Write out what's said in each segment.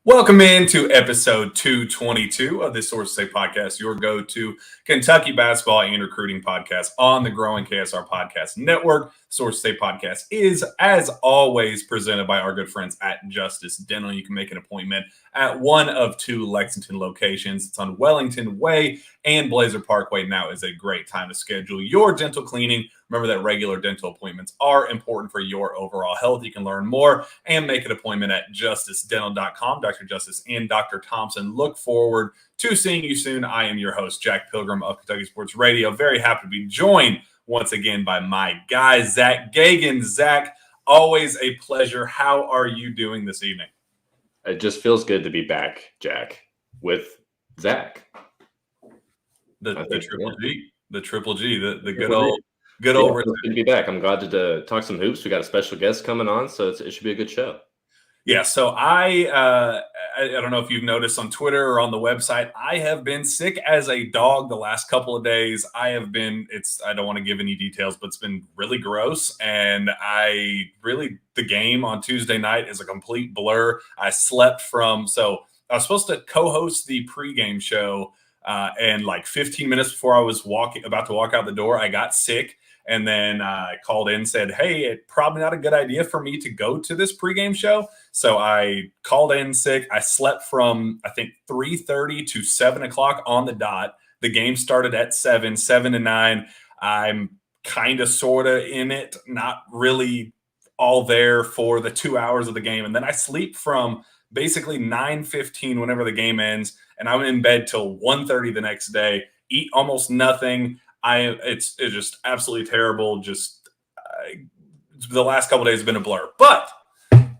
Welcome into episode 222 of the Source Say podcast, your go-to Kentucky basketball and recruiting podcast on the growing KSR Podcast Network. Source Say podcast is, as always, presented by our good friends at Justice Dental. You can make an appointment at one of two Lexington locations. It's on Wellington Way and Blazer Parkway. Now is a great time to schedule your dental cleaning. Remember that regular dental appointments are important for your overall health. You can learn more and make an appointment at justicedental.com. Dr. Justice and Dr. Thompson look forward to seeing you soon. I am your host, Jack Pilgrim of Kentucky Sports Radio. Very happy to be joined once again by my guy, Zach Gagan. Zach, always a pleasure. How are you doing this evening? It just feels good to be back, Jack, with Zach. The triple G, the good old. Good old good to be back. I'm glad to talk some hoops. We got a special guest coming on, so it should be a good show. Yeah, so I don't know if you've noticed on Twitter or on the website, I have been sick as a dog the last couple of days. I don't want to give any details, but it's been really gross. And the game on Tuesday night is a complete blur. I slept so I was supposed to co-host the pregame show. And like 15 minutes before I was about to walk out the door, I got sick. And then I called in and said, hey, it's probably not a good idea for me to go to this pregame show. So I called in sick. I slept from, I think, 3:30 to 7 o'clock on the dot. The game started at 7 to 9. I'm kind of, sort of in it, not really all there for the 2 hours of the game. And then I sleep from basically 9:15 whenever the game ends. And I'm in bed till 1:30 the next day, eat almost nothing. It's just absolutely terrible. The last couple of days have been a blur, but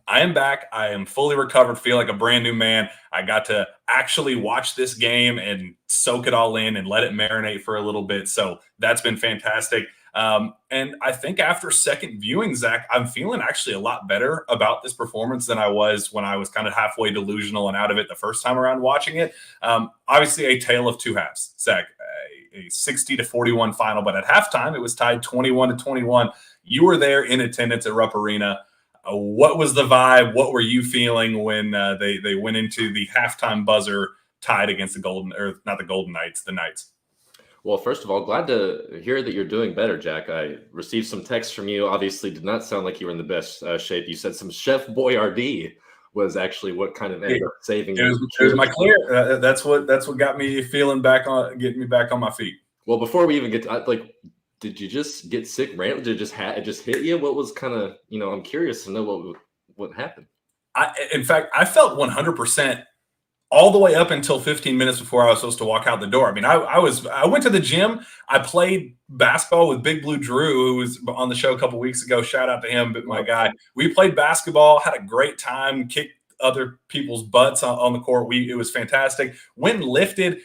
I am back. I am fully recovered, feel like a brand new man. I got to actually watch this game and soak it all in and let it marinate for a little bit. So that's been fantastic. And I think after second viewing, Zach, I'm feeling actually a lot better about this performance than I was when I was kind of halfway delusional and out of it the first time around watching it. Obviously a tale of two halves, Zach, a 60-41 final, but at halftime it was tied 21-21. You were there in attendance at Rupp Arena. What was the vibe? What were you feeling when they went into the halftime buzzer tied against the Knights? Well, first of all, glad to hear that you're doing better, Jack. I received some texts from you. Obviously, did not sound like you were in the best shape. You said some Chef Boyardee was actually what kind of ended up saving you. It was my clear. That's what got me getting me back on my feet. Well, before we even get to, did you just get sick randomly? Did it just hit you? What was kind of, I'm curious to know what happened. In fact, I felt 100% all the way up until 15 minutes before I was supposed to walk out the door. I mean, I went to the gym. I played basketball with Big Blue Drew, who was on the show a couple weeks ago. Shout out to him, but my guy. We played basketball, had a great time, kicked other people's butts on the court. It was fantastic. Went and lifted,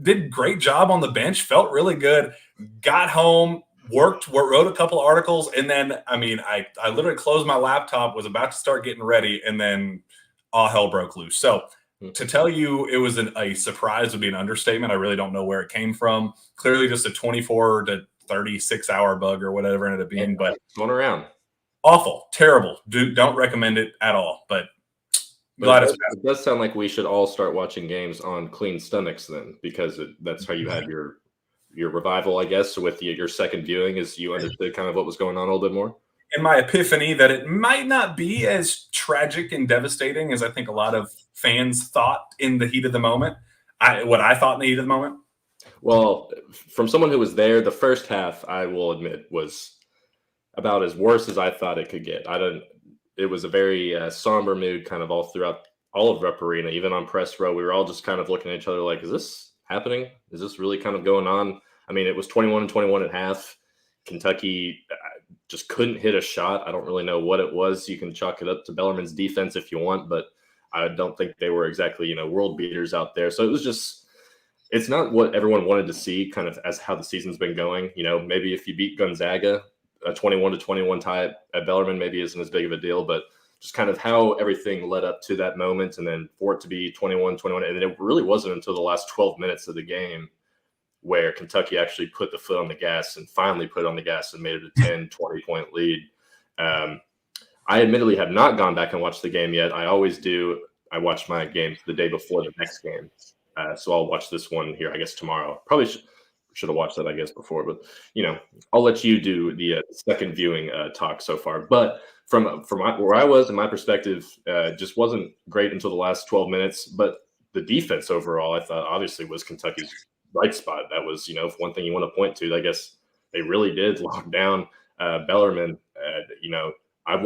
did great job on the bench, felt really good. Got home, wrote a couple articles, and then, I literally closed my laptop, was about to start getting ready, and then all hell broke loose. So to tell you it was a surprise would be an understatement. I really don't know where it came from. Clearly just a 24 to 36 hour bug or whatever it ended up being, but going around. Awful, terrible. Don't recommend it at all, but it does sound like we should all start watching games on clean stomachs then, because that's how you had your revival, I guess. So with your second viewing, as you understood kind of what was going on a little bit more. In my epiphany that it might not be as tragic and devastating as I think a lot of fans thought in the heat of the moment. What I thought in the heat of the moment. Well, from someone who was there, the first half, I will admit, was about as worse as I thought it could get. It was a very somber mood kind of all throughout all of Rupp Arena, even on press row. We were all just kind of looking at each other like, is this happening? Is this really kind of going on? I mean, it was 21-21 at half. Kentucky just couldn't hit a shot. I don't really know what it was. You can chalk it up to Bellarmine's defense if you want, but I don't think they were exactly, world beaters out there. So it was just, it's not what everyone wanted to see kind of as how the season's been going. Maybe if you beat Gonzaga, a 21-21 tie at Bellarmine maybe isn't as big of a deal, but just kind of how everything led up to that moment, and then for it to be 21-21. And it really wasn't until the last 12 minutes of the game where Kentucky actually put the foot on the gas and finally put on the gas and made it a 10, 20-point lead. I admittedly have not gone back and watched the game yet. I always do I watched my game the day before the next game, so I'll watch this one here. I guess tomorrow. Probably should have watched that, I guess, before, but I'll let you do the second viewing talk so far. But where I was, in my perspective, just wasn't great until the last 12 minutes. But the defense overall, I thought, obviously, was Kentucky's bright spot. That was, if one thing you want to point to, I guess they really did lock down Bellarmine. I've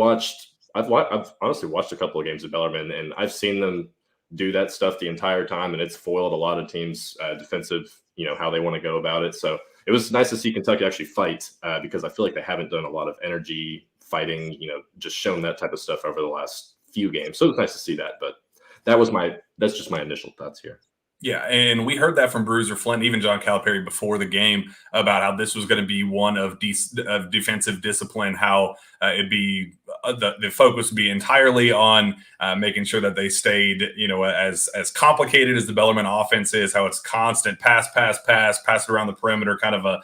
honestly watched a couple of games of Bellarmine, and I've seen them do that stuff the entire time, and it's foiled a lot of teams' defensive, how they want to go about it. So it was nice to see Kentucky actually fight because I feel like they haven't done a lot of energy fighting, just shown that type of stuff over the last few games. So it was nice to see that. But that's just my initial thoughts here. Yeah, and we heard that from Bruiser Flint, even John Calipari before the game about how this was going to be one of defensive discipline, how it'd be the focus would be entirely on making sure that they stayed, as complicated as the Bellarmine offense is, how it's constant pass it around the perimeter, kind of a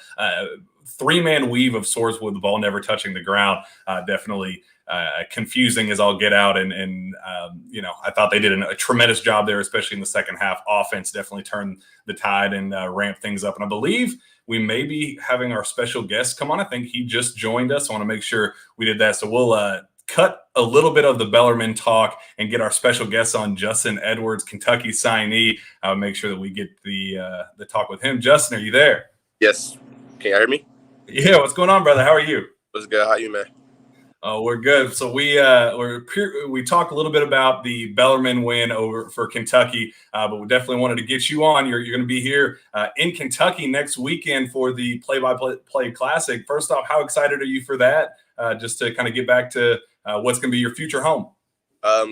three-man weave of sorts with the ball never touching the ground. Definitely confusing as I'll get out. And I thought they did a tremendous job there, especially in the second half. Offense definitely turned the tide and ramped things up. And I believe we may be having our special guest come on. I think he just joined us. I want to make sure we did that. So we'll cut a little bit of the Bellarmine talk and get our special guest on, Justin Edwards, Kentucky signee. Make sure that we get the talk with him. Justin, are you there? Yes. Can you hear me? Yeah. What's going on, brother? How are you? What's good? How you, man? Oh, we're good. So we talked a little bit about the Bellarmine win over for Kentucky, but we definitely wanted to get you on. You're going to be here in Kentucky next weekend for the Play-by-Play Classic. First off, how excited are you for that? Just to kind of get back to what's going to be your future home.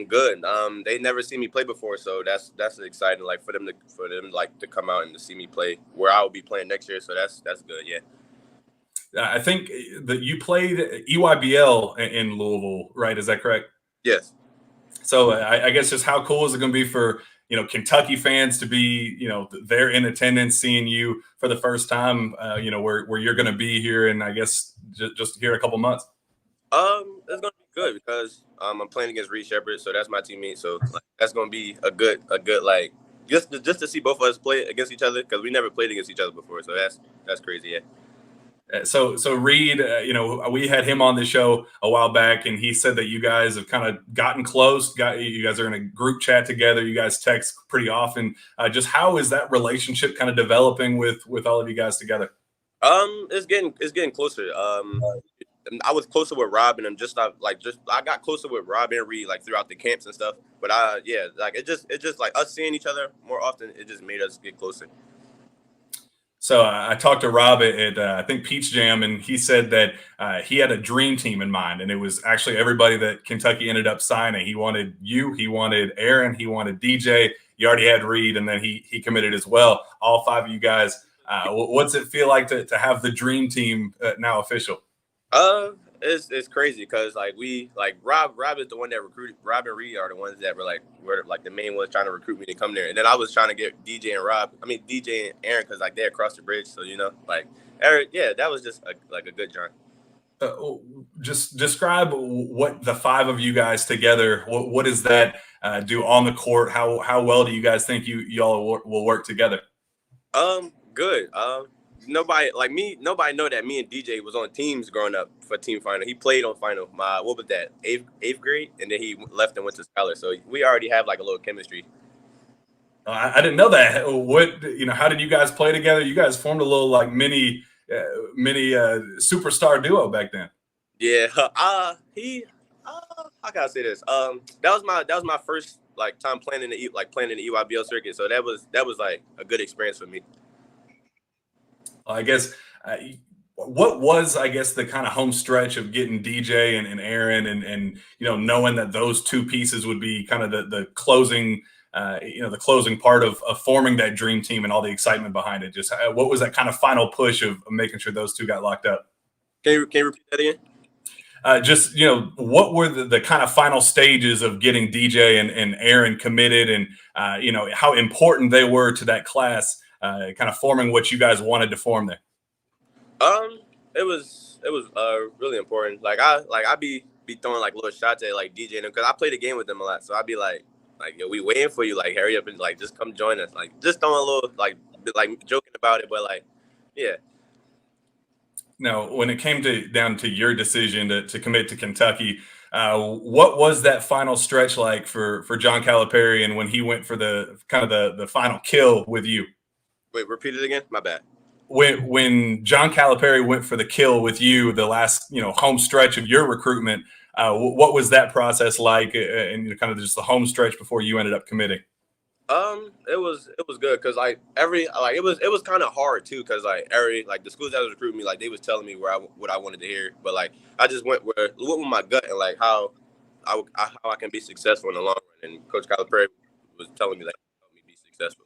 Good. They never seen me play before, so that's exciting. Like for them to come out and to see me play where I will be playing next year. So that's good. Yeah. I think that you played EYBL in Louisville, right? Is that correct? Yes. So I guess just how cool is it going to be for Kentucky fans to be there in attendance, seeing you for the first time, where you're going to be here, and I guess just here a couple months. It's going to be good because I'm playing against Reed Shepherd, so that's my teammate. So that's going to be a good like just to see both of us play against each other because we never played against each other before. So that's crazy. Yeah. So Reed, we had him on the show a while back, and he said that you guys have kind of gotten close. You guys are in a group chat together. You guys text pretty often. Just how is that relationship kind of developing with all of you guys together? It's getting closer. I was closer with Rob and I got closer with Rob and Reed like throughout the camps and stuff. But it just like us seeing each other more often. It just made us get closer. So I talked to Rob at I think Peach Jam, and he said that he had a dream team in mind, and it was actually everybody that Kentucky ended up signing. He wanted you, he wanted Aaron, he wanted DJ. You already had Reed, and then he committed as well. All five of you guys. What's it feel like to have the dream team now official? It's crazy because Rob is the one that recruited. Rob and Reed are the ones that were the main ones trying to recruit me to come there. And then I was trying to get DJ and Aaron because they're across the bridge. So Aaron, yeah, that was just a good job. Just describe what the five of you guys together. What does that do on the court? How well do you guys think y'all will work together? Good. Nobody know that me and DJ was on teams growing up for team final. He played on final. What was that? Eighth grade, and then he left and went to Scholar. So we already have a little chemistry. I didn't know that. How did you guys play together? You guys formed a little mini superstar duo back then. Yeah. How can I say this? That was my first time playing in the EYBL circuit. So that was a good experience for me. I guess what was the kind of home stretch of getting DJ and Aaron and knowing that those two pieces would be kind of the closing the closing part of forming that dream team and all the excitement behind it. Just what was that kind of final push of making sure those two got locked up? Can you repeat that again? What were the kind of final stages of getting DJ and Aaron committed, and how important they were to that class, kind of forming what you guys wanted to form there? It was really important. I be throwing little shots at DJ and them because I play the game with them a lot. So I'd be Like, yo, we waiting for you. Like, hurry up and like just come join us. Like, just throwing a little like joking about it, but like, yeah. Now, when it came down to your decision to commit to Kentucky, what was that final stretch like for John Calipari, and when he went for the kind of the final kill with you? Wait, repeat it again. My bad. When John Calipari went for the kill with you, the last home stretch of your recruitment, what was that process like, and kind of just the home stretch before you ended up committing? It was good because like it was kind of hard too because like the schools that was recruiting me, like they was telling me what I wanted to hear, but like I just went with my gut and like how I can be successful in the long run, and Coach Calipari was telling me like help me be successful.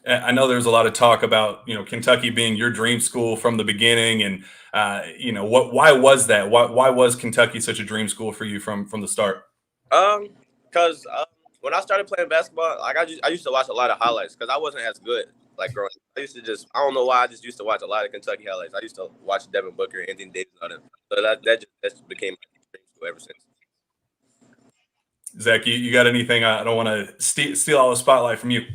I know there's a lot of talk about Kentucky being your dream school from the beginning, and why was that? Why was Kentucky such a dream school for you from the start? Because when I started playing basketball, like I used to watch a lot of highlights because I wasn't as good like growing up. I used to I don't know why, I just used to watch a lot of Kentucky highlights. I used to watch Devin Booker, Anthony Davis, all them. So that just became my dream school ever since. Zach, you got anything? I don't want to steal all the spotlight from you.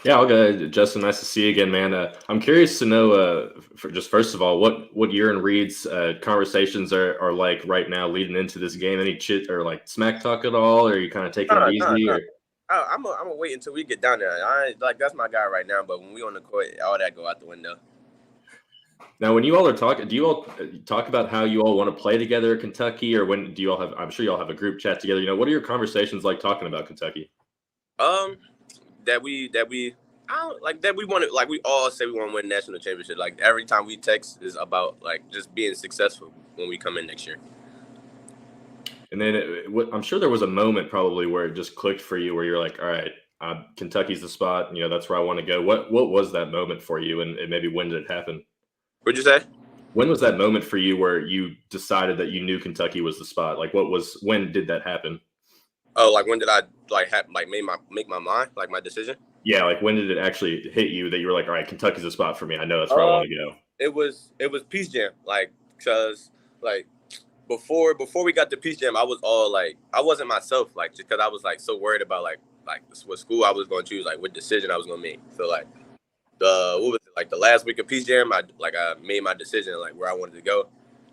Yeah, I'll go ahead. Justin, nice to see you again, man. I'm curious to know, first of all, what your and Reed's conversations are like right now leading into this game. Any chit or like smack talk at all? Or are you kind of taking it easy? No. Or? I'm gonna wait until we get down there. I like that's my guy right now, but when we on the court, all that go out the window. Now, when you all are talking, do you all talk about how you all want to play together at Kentucky, or when do you all have? I'm sure you all have a group chat together. What are your conversations like talking about Kentucky? That we I don't like that we want to like we all say we want to win national championship. Like every time we text is about like just being successful when we come in next year. And then I'm sure there was a moment probably where it just clicked for you, where you're like, all right, Kentucky's the spot. That's where I want to go. What was that moment for you, and maybe when did it happen? What'd you say? When was that moment for you where you decided that you knew Kentucky was the spot? Like, when did that happen? Oh, like when did I make my mind, like my decision? Yeah, like when did it actually hit you that you were like, all right, Kentucky's the spot for me. I know that's where I want to go. It was Peace Jam, like because like before we got to Peace Jam, I was all like I wasn't myself, like just because I was like so worried about like what school I was going to choose, like what decision I was going to make. So like the last week of Peace Jam, I made my decision like where I wanted to go.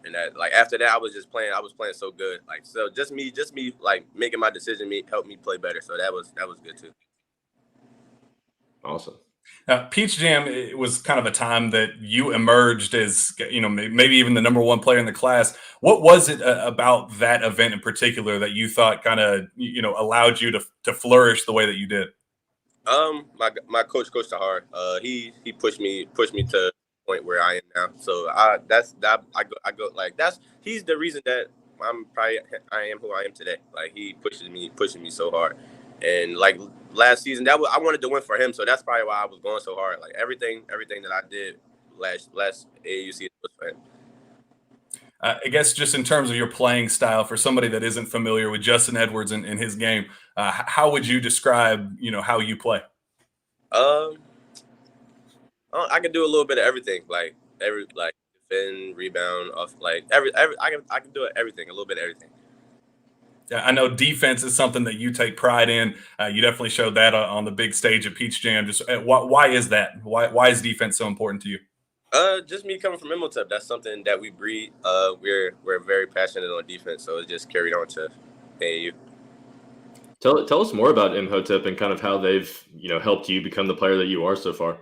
And that like after that I was playing so good. Like so just me like making my decision helped me play better. So that was good too. Awesome. Peach Jam, it was kind of a time that you emerged as maybe even the number one player in the class. What was it about that event in particular that you thought kind of allowed you to flourish the way that you did? My coach hard. He pushed me to the point where I am now. So I go like he's the reason that I am who I am today. Like he pushing me so hard. And like last season, I wanted to win for him, so that's probably why I was going so hard. Like everything that I did last AAU was for him. I guess just in terms of your playing style, for somebody that isn't familiar with Justin Edwards and his game, how would you describe how you play? I can do a little bit of everything, like defend, rebound, off, like I can do everything, a little bit of everything. I know defense is something that you take pride in. You definitely showed that on the big stage at Peach Jam. Just why is that? Why is defense so important to you? Just me coming from Imhotep, that's something that we breed. We're very passionate on defense, so it just carried on to AAU. Tell us more about Imhotep and kind of how they've helped you become the player that you are so far.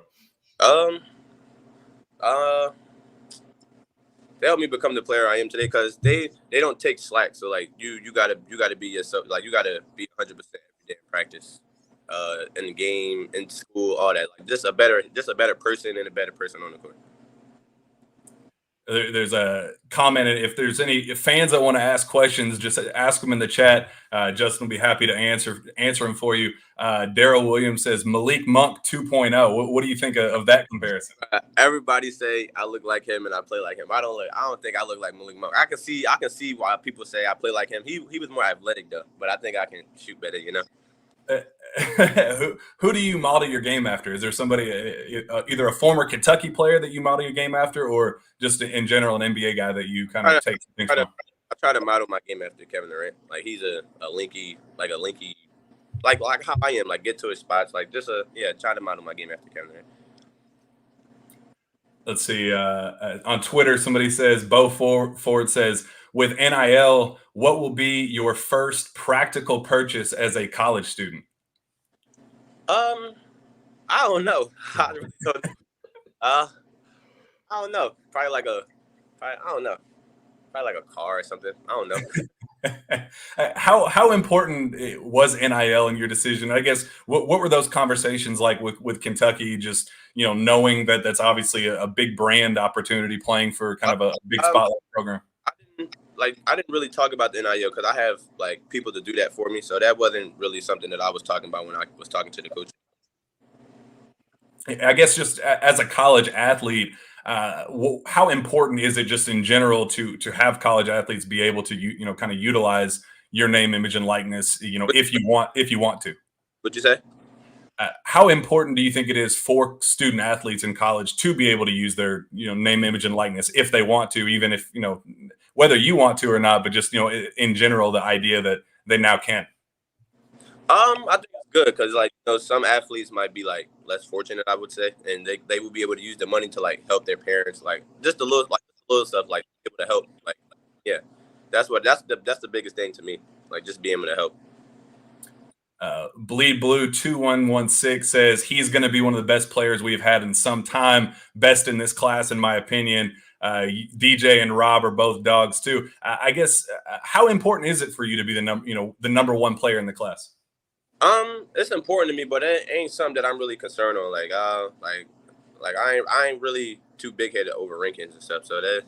They helped me become the player I am today because they don't take slack. So like you gotta be yourself. Like you gotta be 100% every day in practice, in the game, in school, all that. Like just a better person and a better person on the court. There's a comment. If there's any fans that want to ask questions, just ask them in the chat. Justin will be happy to answer them for you. Daryl Williams says Malik Monk 2.0. What do you think of that comparison? Everybody say I look like him and I play like him. I don't think I look like Malik Monk. I can see why people say I play like him. He was more athletic though, but I think I can shoot better. Who do you model your game after? Is there somebody, either a former Kentucky player that you model your game after, or just in general an NBA guy that you kind of take things from? I try to model my game after Kevin Durant. Like he's a linky like how I am, like get to his spots, like just try to model my game after Kevin Durant. Let's see. On Twitter, somebody says, Bo Ford says, with NIL, what will be your first practical purchase as a college student? I don't know. I really don't know. I don't know. Probably I don't know. Probably like a car or something. I don't know. How important was NIL in your decision? I guess what were those conversations like with Kentucky? Just knowing that that's obviously a big brand opportunity, playing for kind of a big spotlight program. I didn't really talk about the NIL because I have like people to do that for me, so that wasn't really something that I was talking about when I was talking to the coach. I guess just as a college athlete, how important is it just in general to have college athletes be able to kind of utilize your name, image, and likeness, if you want to? What'd you say? How important do you think it is for student athletes in college to be able to use their name, image, and likeness if they want to, even if whether you want to or not, but just in general, the idea that they now can? I think it's good because like some athletes might be like less fortunate, I would say, and they will be able to use the money to like help their parents, like just a little stuff, like able to help, like yeah, that's the biggest thing to me, like just being able to help. Bleed Blue 2116 says he's going to be one of the best players we've had in some time. Best in this class, in my opinion. DJ and Rob are both dogs too. I guess how important is it for you to be the number one player in the class? It's important to me, but it ain't something that I'm really concerned on. Like I ain't really too big headed over rankings and stuff. So that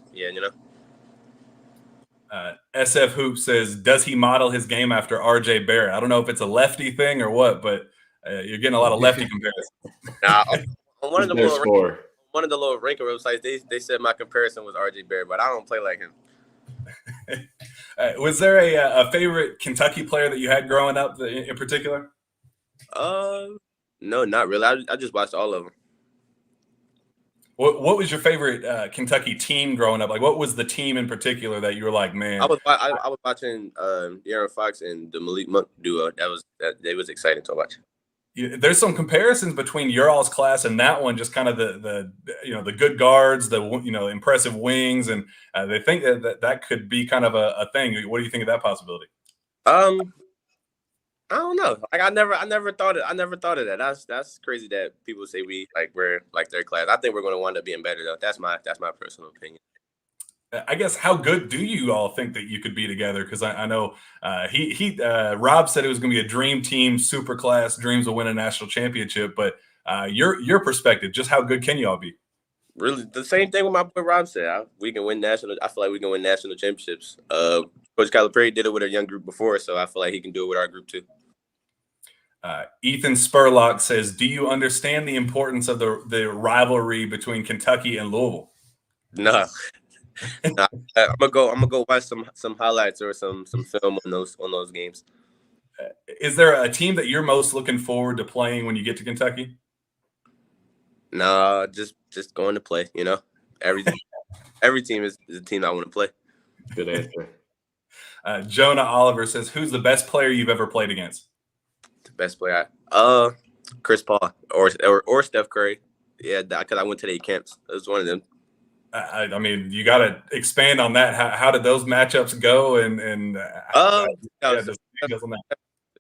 SF Hoop says, does he model his game after RJ Barrett? I don't know if it's a lefty thing or what, but you're getting a lot of lefty comparisons. Nah, on one of the little ranking websites, they said my comparison was RJ Barrett, but I don't play like him. Was there a favorite Kentucky player that you had growing up in particular? No, not really. I just watched all of them. What was your favorite Kentucky team growing up? Like, what was the team in particular that you were like, man? I was watching De'Aaron Fox and the Malik Monk duo. It was exciting to watch. There's some comparisons between your all's class and that one. Just kind of the good guards, the impressive wings, and they think that could be kind of a thing. What do you think of that possibility? I don't know. Like I never thought of that. That's crazy that people say we're like their class. I think we're going to wind up being better though. That's my personal opinion. I guess how good do you all think that you could be together? Because I know Rob said it was going to be a dream team, super class, dreams of winning a national championship. But your perspective, just how good can you all be? Really, the same thing with my boy Rob said. We can win national. I feel like we can win national championships. Coach Calipari did it with a young group before, so I feel like he can do it with our group too. Ethan Spurlock says, do you understand the importance of the rivalry between Kentucky and Louisville? No. Nah, I'm gonna go watch some highlights or some film on those games. Is there a team that you're most looking forward to playing when you get to Kentucky? No, just going to play. Every team is a team I want to play. Good answer. Jonah Oliver says, who's the best player you've ever played against? The best player, Chris Paul or Steph Curry. Yeah, because I went to their camps. It was one of them. I mean, you got to expand on that. How did those matchups go?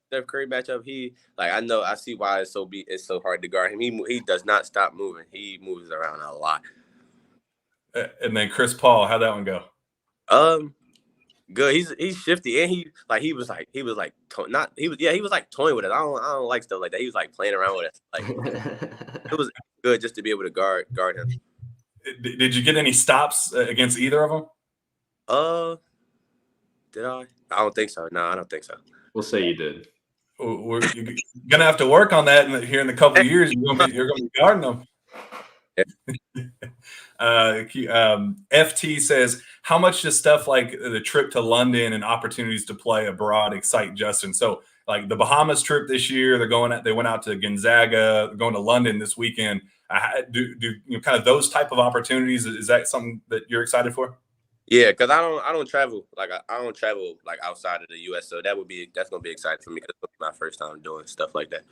Steph Curry matchup. I see why it's so hard to guard him. He does not stop moving. He moves around a lot. And then Chris Paul, how'd that one go? Good. He's shifty, and he was toying with it. I don't like stuff like that. He was like playing around with it. Like it was good just to be able to guard him. Did you get any stops against either of them? Did I? I don't think so. No, I don't think so. We'll say you did. You're gonna have to work on that here in a couple of years. You're gonna be guarding them. FT says, how much does stuff like the trip to London and opportunities to play abroad excite Justin? So like the Bahamas trip this year, they went out to Gonzaga, they're going to London this weekend. Do kind of those type of opportunities, is that something that you're excited for? Yeah, because I don't travel like I don't travel like outside of the U.S. So that's gonna be exciting for me because it's my first time doing stuff like that.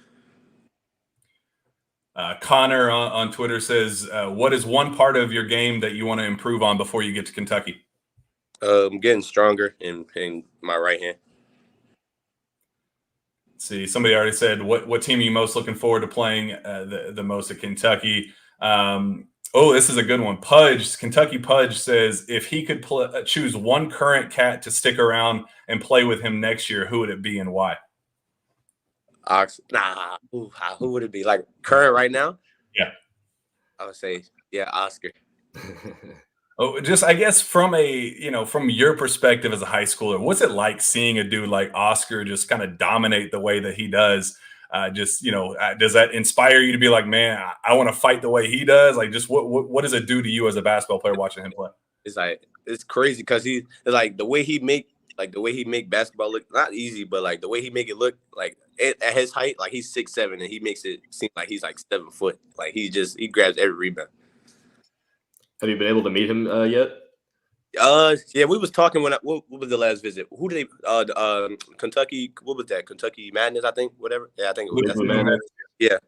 Connor on Twitter says, "What is one part of your game that you want to improve on before you get to Kentucky?" Getting stronger in my right hand. See, somebody already said, what team are you most looking forward to playing the most at Kentucky? This is a good one. Kentucky Pudge says, if he could choose one current cat to stick around and play with him next year, who would it be and why? Who would it be? Like current right now? Yeah. I would say, yeah, Oscar. Just I guess from your perspective as a high schooler, what's it like seeing a dude like Oscar just kind of dominate the way that he does? Does that inspire you to be like, man, I want to fight the way he does? Like, just what does it do to you as a basketball player watching him play? It's crazy because he's like the way he make basketball look not easy, but like the way he make it look like at his height, like he's 6'7" and he makes it seem like he's like 7 foot. Like he grabs every rebound. Have you been able to meet him yet? Yeah, we was talking what was the last visit? Who did they Kentucky, what was that? Kentucky Madness, I think, whatever. Yeah, I think it was Madness. Yeah.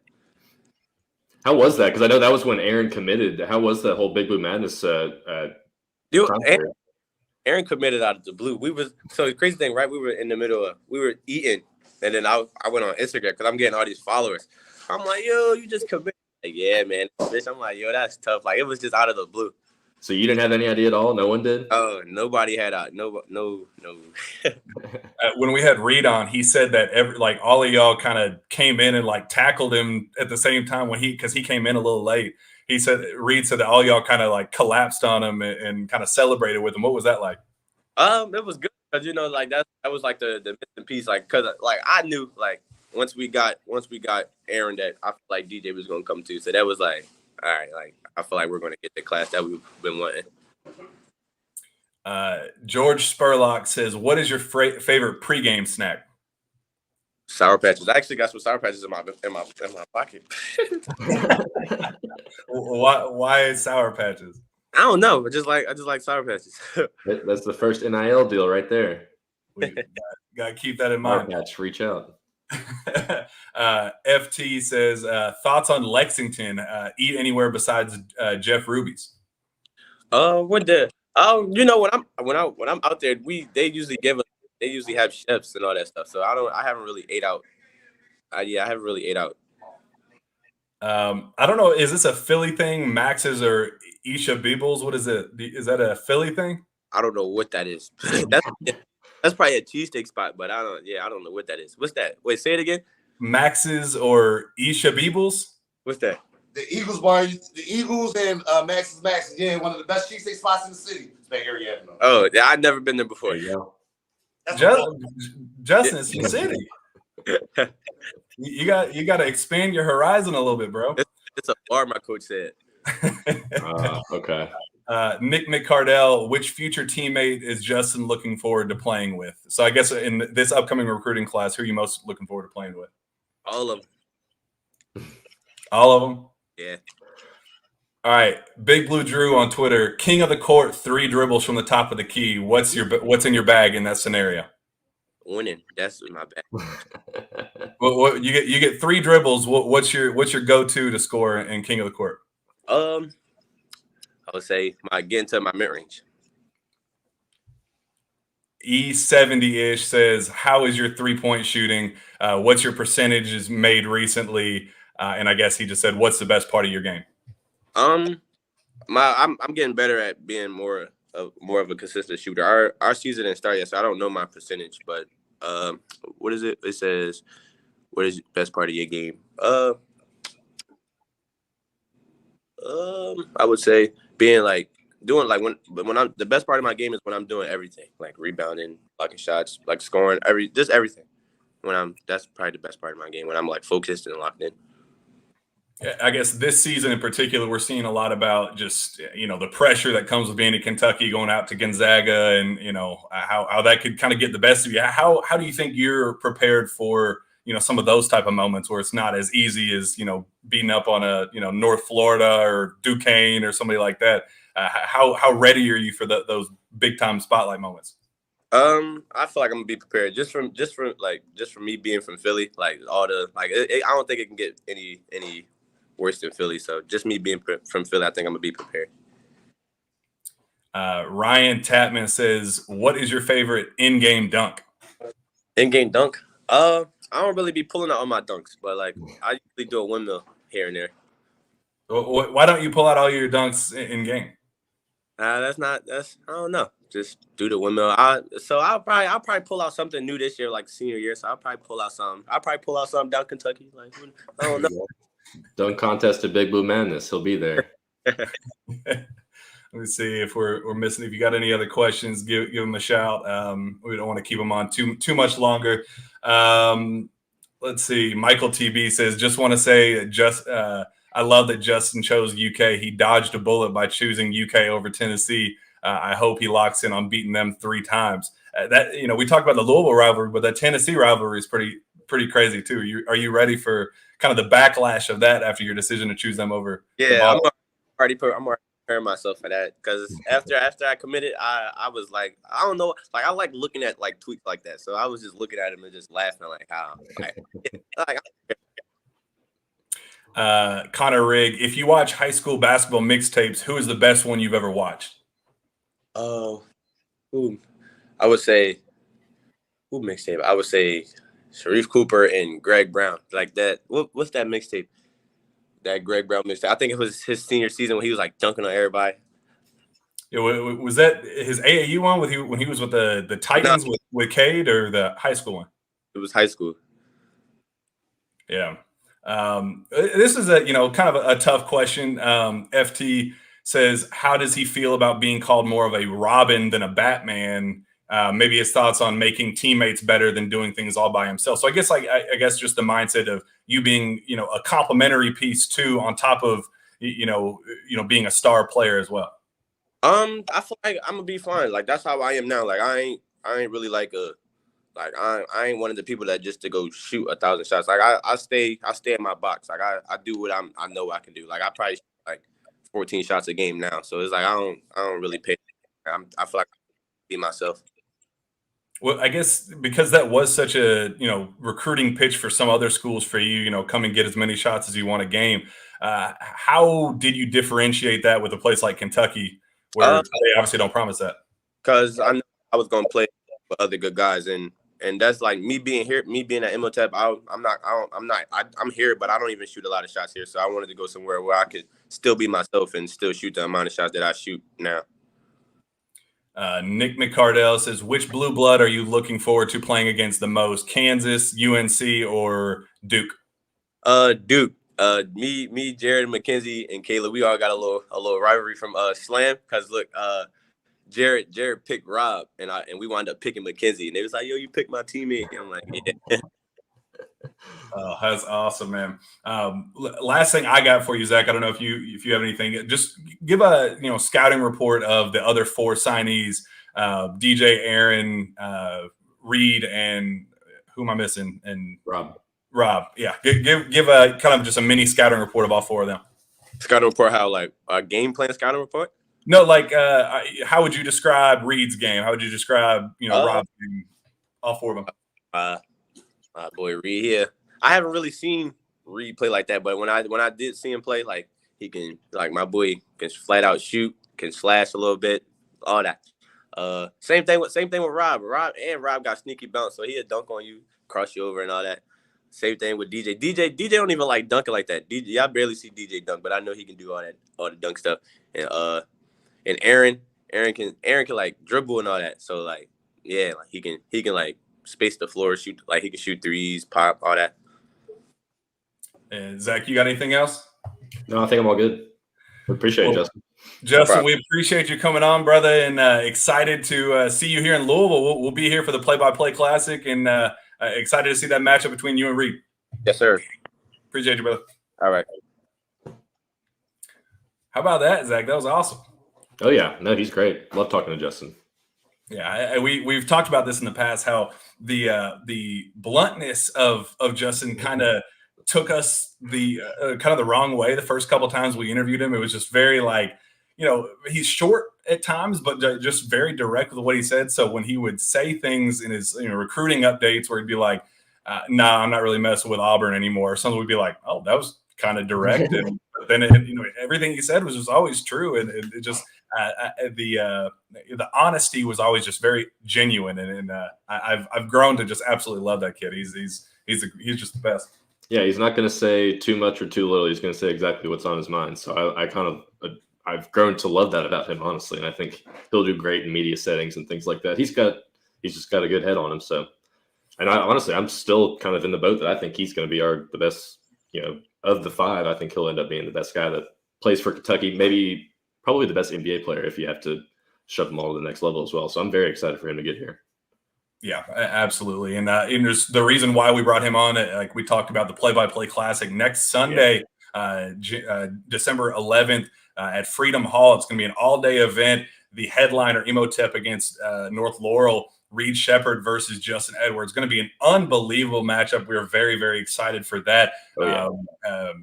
How was that? Because I know that was when Aaron committed. How was that whole Big Blue Madness Aaron committed out of the blue. So the crazy thing, right? We were in the middle of we were eating, and then I went on Instagram because I'm getting all these followers. I'm like, yo, you just committed. Like, yeah, man. Bitch, I'm like, yo, that's tough. Like it was just out of the blue. So you didn't have any idea at all? No one did? Oh, nobody had no. When we had Reed on, he said that all of y'all kind of came in and like tackled him at the same time because he came in a little late. Reed said that all y'all kind of like collapsed on him and kind of celebrated with him. What was that like? It was good because like that was like the missing piece. Like because like I knew like once we got Aaron that I feel like DJ was gonna come too. So that was like, all right, like I feel like we're gonna get the class that we've been wanting. George Spurlock says, "What is your favorite pregame snack?" Sour Patches. I actually got some Sour Patches in my pocket. Why Sour Patches? I don't know. I just like Sour Patches. That's the first NIL deal right there. We got to keep that in mind. Sour Patch, reach out. FT says, thoughts on Lexington? Eat anywhere besides Jeff Ruby's. When I'm out there, they usually have chefs and all that stuff. So I haven't really ate out. I haven't really ate out. I don't know. Is this a Philly thing? Max's or Isha Beebles? What is it? Is that a Philly thing? I don't know what that is. That's probably a cheesesteak spot, but I don't know what that is. What's that? Wait, say it again. Max's or Isha Beebles? What's that? The Eagles bar, the Eagles and Max's. Yeah, one of the best cheesesteak spots in the city. Bay Area. Oh, yeah, I've never been there before. Yeah. Justin, it's the city. You got to expand your horizon a little bit, bro. It's a bar, my coach said. Okay. Nick McCardell, which future teammate is Justin looking forward to playing with? So I guess in this upcoming recruiting class, who are you most looking forward to playing with? All of them. All of them? Yeah. All right. Big Blue Drew on Twitter, king of the court, 3 dribbles from the top of the key. What's in your bag in that scenario? Winning. That's my bag. What you get 3 dribbles. What's your go-to to score in king of the court? I would say get into my mid range. E70-ish says, how is your 3-point shooting? What's your percentages made recently? And I guess he just said, what's the best part of your game? I'm getting better at being more of a consistent shooter. Our season didn't start yet, so I don't know my percentage. But what is it? It says, what is the best part of your game? I would say being like doing like when I'm the best part of my game is when I'm doing everything, like rebounding, blocking shots, like scoring, everything. That's probably the best part of my game when I'm like focused and locked in. I guess this season in particular, we're seeing a lot about just, the pressure that comes with being in Kentucky, going out to Gonzaga, and, how that could kind of get the best of you. How do you think you're prepared for, some of those type of moments where it's not as easy as, beating up on a, North Florida or Duquesne or somebody like that? How ready are you for those big time spotlight moments? I feel like I'm gonna be prepared just from me being from Philly. Like all the I don't think it can get any worse than Philly. So just me being from Philly, I think I'm gonna be prepared. Ryan Tapman says, "What is your favorite in-game dunk?" In-game dunk. I don't really be pulling out on my dunks, but like I usually do a windmill here and there. Why don't you pull out all your dunks in game? That's I don't know. Just do the windmill. I'll probably pull out something new this year, like senior year. So I'll probably pull out something down Kentucky. Like I don't know. Dunk contest at Big Blue Madness. He'll be there. Let me see if we're missing. If you got any other questions, give them a shout. We don't want to keep them on too much longer. Let's see. Michael TB says, "Just want to say, I love that Justin chose UK. He dodged a bullet by choosing UK over Tennessee. I hope he locks in on beating them 3 times." We talked about the Louisville rivalry, but that Tennessee rivalry is pretty crazy too. Are you ready for kind of the backlash of that after your decision to choose them over? Yeah, I'm already preparing myself for that because after I committed, I was like, I don't know, like I like looking at like tweets like that, so I was just looking at him and just laughing like how. Connor Rigg, if you watch high school basketball mixtapes, who is the best one you've ever watched? I would say who mixtape? I would say Sharif Cooper and Greg Brown. Like that. What's that mixtape? That Greg Brown mixtape. I think it was his senior season when he was like dunking on everybody. Yeah, was that his AAU one when he was with the Titans with Cade, or the high school one? It was high school. Yeah. This is kind of a tough question. FT says, how does he feel about being called more of a Robin than a Batman? Maybe his thoughts on making teammates better than doing things all by himself. So I guess just the mindset of you being, a complimentary piece too, on top of, being a star player as well. I feel like I'm gonna be fine. Like that's how I am now. Like I ain't really like I ain't one of the people that just to go shoot 1,000 shots. Like I stay in my box. Like I do what I know I can do. Like I probably shoot like 14 shots a game now. So it's like I don't really pay. I feel like I can be myself. Well, I guess because that was such a recruiting pitch for some other schools for you, come and get as many shots as you want a game. How did you differentiate that with a place like Kentucky, where they obviously don't promise that? Because I know I was gonna play with other good guys, and that's like me being here, me being at Imhotep. I'm here, but I don't even shoot a lot of shots here. So I wanted to go somewhere where I could still be myself and still shoot the amount of shots that I shoot now. Nick McCardell says, which blue blood are you looking forward to playing against the most? Kansas, UNC, or Duke? Duke. Me, Jared, McKenzie, and Kayla, we all got a little rivalry from Slam. Cause look, Jared picked Rob, and we wound up picking McKenzie, and they was like, "Yo, you picked my teammate." And I'm like, "Yeah." Oh, that's awesome, man. Last thing I got for you, Zach. I don't know if you have anything. Just give a scouting report of the other 4 signees: DJ, Aaron, Reed, and who am I missing? And Rob. Yeah. Give a kind of just a mini scouting report of all 4 of them. Scouting report? How, like a game plan scouting report? No, like how would you describe Reed's game? How would you describe Rob's game? All 4 of them. My boy Reed here. I haven't really seen Reed play like that, but when I did see him play, like he can, like my boy can flat out shoot, can slash a little bit, all that. Same thing with Rob. Rob got sneaky bounce, so he'll dunk on you, cross you over, and all that. Same thing with DJ. DJ don't even like dunking like that. DJ, I barely see DJ dunk, but I know he can do all the dunk stuff. And Aaron can like dribble and all that. So like, yeah, like he can like space the floor, shoot, like he can shoot threes, pop, all that. And Zach, you got anything else? No, I think I'm all good. We appreciate it, Justin. Justin, we appreciate you coming on, brother, and excited to see you here in Louisville. We'll be here for the Play-by-Play Classic, and excited to see that matchup between you and Reed. Yes, sir. Appreciate you, brother. All right. How about that, Zach? That was awesome. Oh, yeah. No, he's great. Love talking to Justin. Yeah, we've talked about this in the past, how the bluntness of Justin kind of took us the kind of the wrong way the first couple times we interviewed him. It was just very like he's short at times, but just very direct with what he said. So when he would say things in his recruiting updates where he'd be like, "Nah, I'm not really messing with Auburn anymore," something would be like, "Oh, that was kind of direct." And then everything he said was just always true, and it just the honesty was always just very genuine, and I've grown to just absolutely love that kid. He's just the best. Yeah, he's not going to say too much or too little. He's going to say exactly what's on his mind. So I've grown to love that about him, honestly, and I think he'll do great in media settings and things like that. He's just got a good head on him. So, and I'm still kind of in the boat that I think he's going to be the best, of the five. I think he'll end up being the best guy that plays for Kentucky. Maybe probably the best NBA player if you have to shove them all to the next level as well. So I'm very excited for him to get here. Yeah, absolutely. And there's the reason why we brought him on, like we talked about, the play-by-play classic next Sunday, December 11th at Freedom Hall. It's going to be an all-day event. The headliner, Emotep against North Laurel, Reed Shepard versus Justin Edwards. Going to be an unbelievable matchup. We're very, very excited for that. Oh, yeah.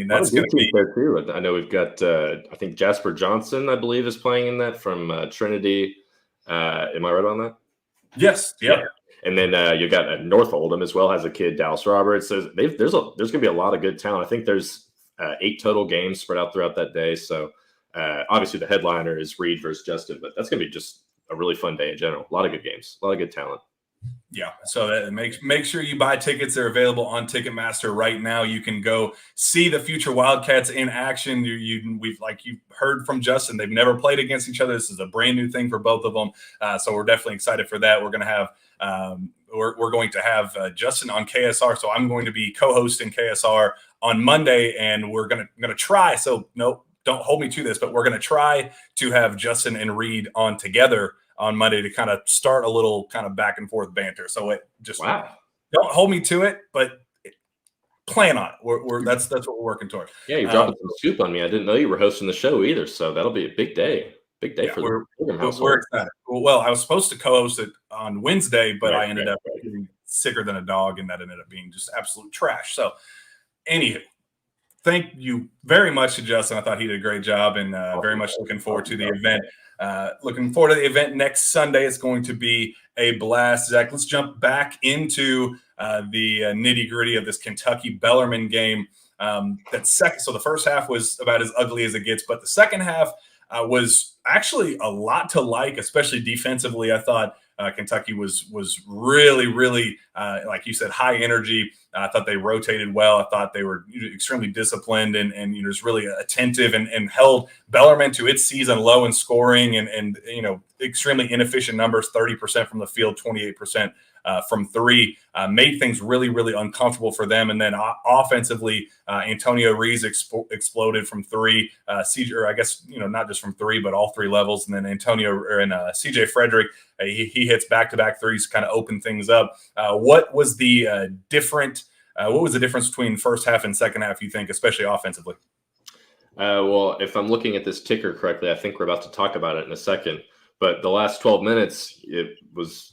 That's going to be there too. I know we've got, I think Jasper Johnson, I believe, is playing in that from Trinity. Am I right on that? Yes. Yeah. And then you got North Oldham as well, has a kid, Dallas Roberts. So there's going to be a lot of good talent. I think there's 8 total games spread out throughout that day. So obviously the headliner is Reed versus Justin, but that's going to be just a really fun day in general. A lot of good games, a lot of good talent. Yeah, so that make sure you buy tickets. They're available on Ticketmaster right now. You can go see the future Wildcats in action. You've heard from Justin. They've never played against each other. This is a brand new thing for both of them. So we're definitely excited for that. We're going to have Justin on KSR. So I'm going to be co-hosting KSR on Monday, and we're going to try. So nope, don't hold me to this, but we're going to try to have Justin and Reed on together on Monday to kind of start a little kind of back and forth banter. So it just don't hold me to it, but plan on it. That's what we're working toward. Yeah, you're dropping some scoop on me. I didn't know you were hosting the show either. So that'll be a big day. Big day for the Pilgrim household. We're excited. Well, I was supposed to co-host it on Wednesday, but I ended up getting sicker than a dog, and that ended up being just absolute trash. So anywho, thank you very much to Justin. I thought he did a great job, and very much looking forward to the event. Looking forward to the event next Sunday. It's going to be a blast. Zach, let's jump back into the nitty-gritty of this Kentucky Bellarmine game. So the first half was about as ugly as it gets, but the second half was actually a lot to like, especially defensively. I thought Kentucky was really, really, like you said, high energy. I thought they rotated well. I thought they were extremely disciplined and just really attentive and held Bellarmine to its season low in scoring and extremely inefficient numbers, 30% from the field, 28% from three, made things really, really uncomfortable for them. And then offensively, Antonio Rees exploded from three, or I guess, not just from three, but all three levels. And then CJ Frederick, he hits back-to-back threes to kind of open things up. What was the difference between first half and second half, you think, especially offensively? Well, if I'm looking at this ticker correctly, I think we're about to talk about it in a second. But the last 12 minutes, it was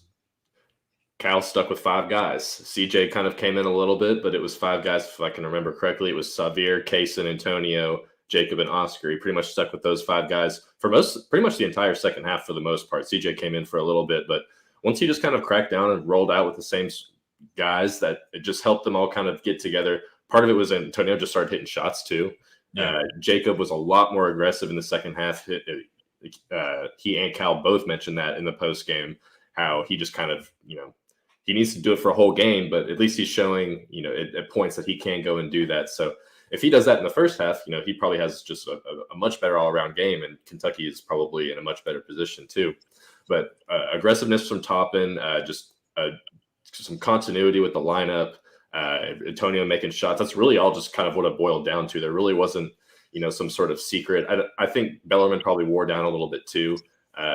Cal stuck with 5 guys. CJ kind of came in a little bit, but it was 5 guys, if I can remember correctly. It was Xavier, Kaysen, Antonio, Jacob, and Oscar. He pretty much stuck with those 5 guys for pretty much the entire second half for the most part. CJ came in for a little bit, but once he just kind of cracked down and rolled out with the same guys, that it just helped them all kind of get together. Part of it was Antonio just started hitting shots too. Yeah. Jacob was a lot more aggressive in the second half. He and Cal both mentioned that in the post game, how he just kind of, he needs to do it for a whole game, but at least he's showing, at points that he can go and do that. So if he does that in the first half, he probably has just a much better all-around game, and Kentucky is probably in a much better position too. But aggressiveness from Toppin, just some continuity with the lineup, Antonio making shots. That's really all just kind of what it boiled down to. There really wasn't, some sort of secret. I think Bellarmine probably wore down a little bit too,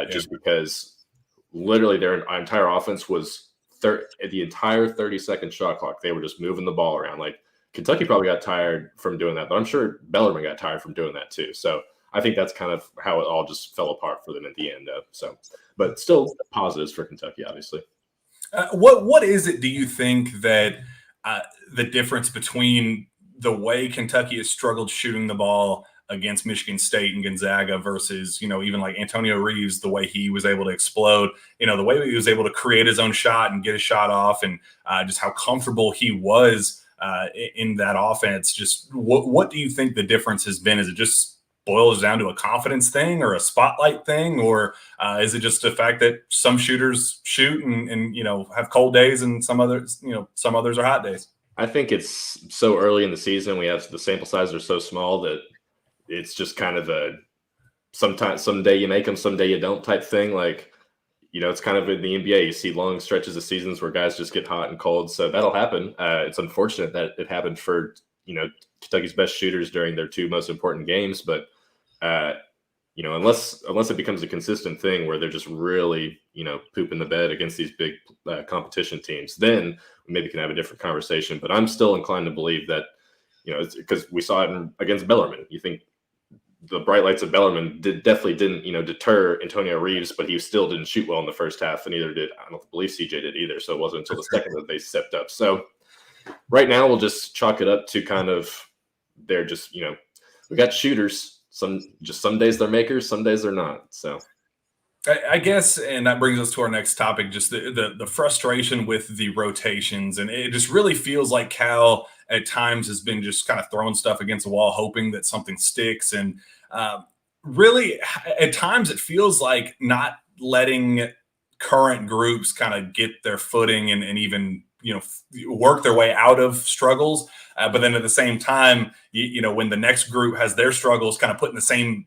just because literally their entire offense was the entire 30-second shot clock. They were just moving the ball around. Like Kentucky probably got tired from doing that, but I'm sure Bellarmine got tired from doing that too. So I think that's kind of how it all just fell apart for them at the end. But still positives for Kentucky, obviously. What is it, do you think, that the difference between the way Kentucky has struggled shooting the ball against Michigan State and Gonzaga versus, even like Antonio Reeves, the way he was able to explode, the way he was able to create his own shot and get a shot off, and just how comfortable he was in that offense. Just what do you think the difference has been? Is it just boils down to a confidence thing or a spotlight thing, or is it just the fact that some shooters shoot and have cold days and some others are hot days? I think it's so early in the season. We have the sample sizes are so small that it's just kind of a someday you make them, someday you don't type thing. Like, it's kind of in the NBA. You see long stretches of seasons where guys just get hot and cold. So that'll happen. It's unfortunate that it happened for, Kentucky's best shooters during their two most important games. But, unless it becomes a consistent thing where they're just really, pooping the bed against these big competition teams, then we maybe can have a different conversation. But I'm still inclined to believe that, it's because we saw it against Bellarmine. You think the bright lights of Bellarmine definitely didn't, deter Antonio Reeves, but he still didn't shoot well in the first half, and neither did, I don't believe CJ did either. So it wasn't until the second that they stepped up. So right now we'll just chalk it up to kind of, they're just, we got shooters. Some days they're makers, some days they're not. So I guess, and that brings us to our next topic, just the frustration with the rotations. And it just really feels like Cal at times has been just kind of throwing stuff against the wall, hoping that something sticks. And really, at times it feels like not letting current groups kind of get their footing and even, work their way out of struggles. But then at the same time, when the next group has their struggles, kind of putting the same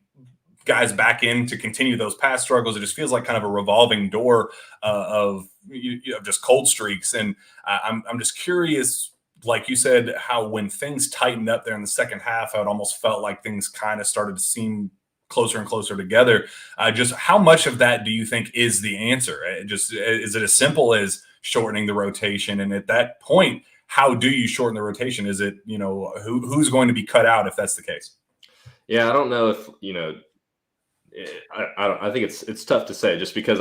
guys back in to continue those past struggles. It just feels like kind of a revolving door of just cold streaks. And I'm just curious, like you said, how when things tightened up there in the second half, how it almost felt like things kind of started to seem closer and closer together. Just how much of that do you think is the answer? Is it as simple as shortening the rotation? And at that point, how do you shorten the rotation? Is it, who's going to be cut out if that's the case? Yeah, I don't know if, I think it's tough to say, just because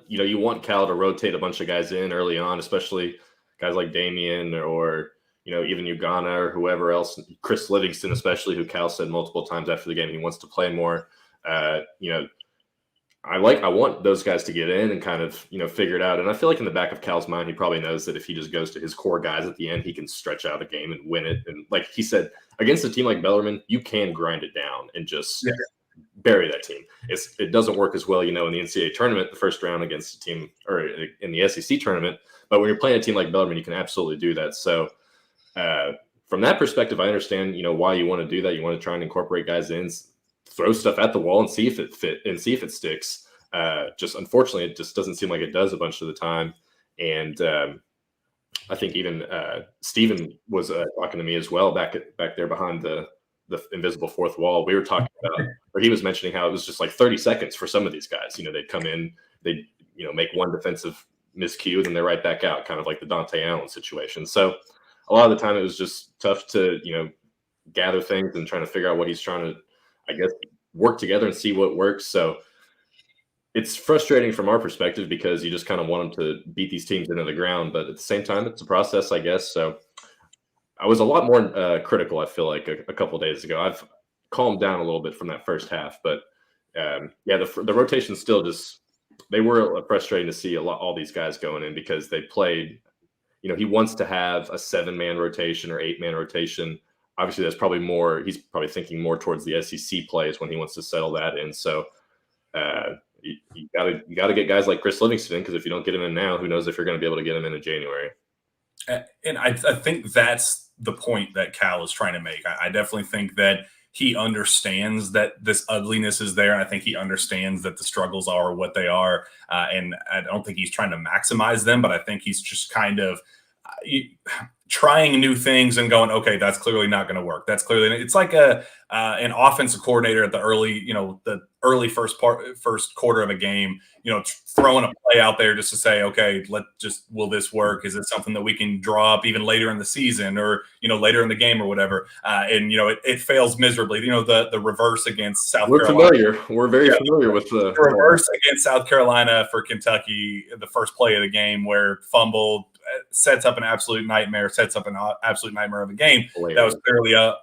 you want Cal to rotate a bunch of guys in early on, especially guys like Damian or even Ugana or whoever else, Chris Livingston especially, who Cal said multiple times after the game he wants to play more. I want those guys to get in and kind of figure it out. And I feel like in the back of Cal's mind, he probably knows that if he just goes to his core guys at the end, he can stretch out a game and win it. And like he said, against a team like Bellarmine, you can grind it down and just bury that team. It doesn't work as well, in the NCAA tournament, the first round against a team, or in the SEC tournament. But when you're playing a team like Bellarmine, you can absolutely do that. So from that perspective, I understand, why you want to do that. You want to try and incorporate guys in, throw stuff at the wall and see if it sticks. Just unfortunately, it just doesn't seem like it does a bunch of the time. And I think even Steven was talking to me as well back there behind the invisible fourth wall. We were talking about, or he was mentioning how it was just like 30 seconds for some of these guys. They'd come in, they'd make one defensive miscue, then they're right back out, kind of like the Dante Allen situation. So a lot of the time it was just tough to gather things and trying to figure out what he's trying to, I guess, work together and see what works. So it's frustrating from our perspective because you just kind of want them to beat these teams into the ground, but at the same time, it's a process, I guess. So I was a lot more critical, I feel like, a couple of days ago. I've calmed down a little bit from that first half, but the rotation still they were frustrating to see all these guys going in because they played. He wants to have a 7-man rotation or 8-man rotation. Obviously, that's probably more. He's probably thinking more towards the SEC plays when he wants to settle that in. So you gotta get guys like Chris Livingston in, because if you don't get him in now, who knows if you're going to be able to get him in January. And I think that's the point that Cal is trying to make. I definitely think that he understands that this ugliness is there. And I think he understands that the struggles are what they are. And I don't think he's trying to maximize them, but I think he's just kind of trying new things and going, okay, that's clearly not going to work. That's clearly, it's like an offensive coordinator at the early first quarter of a game, throwing a play out there just to say, okay, will this work? Is it something that we can draw up even later in the season or, later in the game or whatever? And it fails miserably. The reverse against South Carolina. We're very familiar with the reverse against South Carolina for Kentucky, the first play of the game where fumbled, sets up an absolute nightmare of a game. Hilarious. That was clearly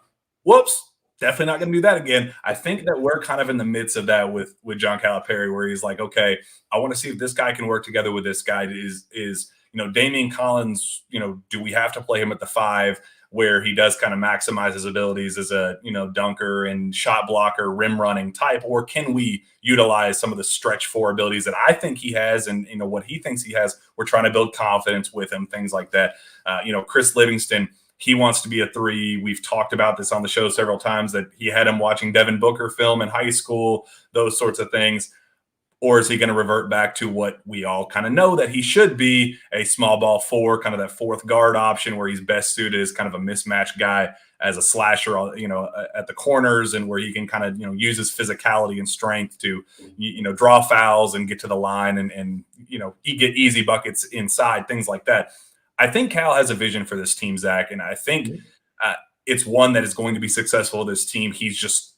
whoops. definitely not going to do that again. I think that we're kind of in the midst of that with John Calipari, where he's like, okay, I want to see if this guy can work together with this guy. Is Damian Collins, do we have to play him at the 5 where he does kind of maximize his abilities as a, dunker and shot blocker, rim running type, or can we utilize some of the stretch 4 abilities that I think he has and, what he thinks he has? We're trying to build confidence with him, things like that. Chris Livingston, he wants to be a 3. We've talked about this on the show several times that he had him watching Devin Booker film in high school, those sorts of things. Or is he going to revert back to what we all kind of know that he should be, a small ball 4, kind of that 4th guard option where he's best suited as kind of a mismatch guy as a slasher, at the corners, and where he can kind of, use his physicality and strength to, draw fouls and get to the line and he get easy buckets inside, things like that. I think Cal has a vision for this team, Zach, and I think it's one that is going to be successful with this team. He's just